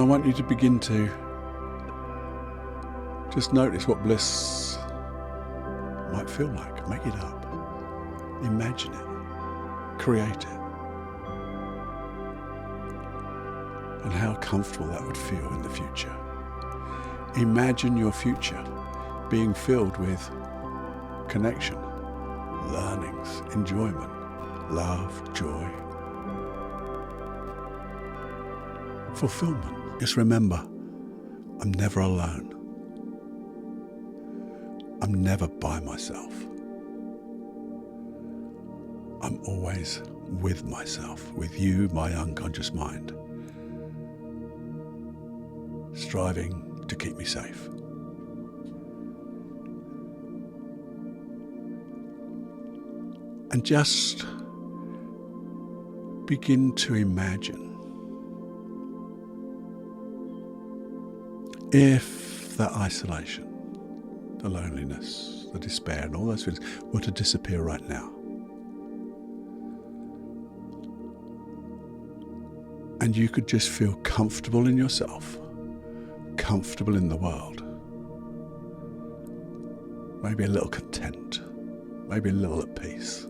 want you to begin to just notice what bliss might feel like. Make it up. Imagine it. Create it. And how comfortable that would feel in the future. Imagine your future being filled with connection, learnings, enjoyment, love, joy, fulfillment. Just remember, I'm never alone. I'm never by myself. I'm always with myself, with you, my unconscious mind, striving to keep me safe. And just begin to imagine if the isolation, the loneliness, the despair, and all those things were to disappear right now. And you could just feel comfortable in yourself, comfortable in the world, maybe a little content, maybe a little at peace.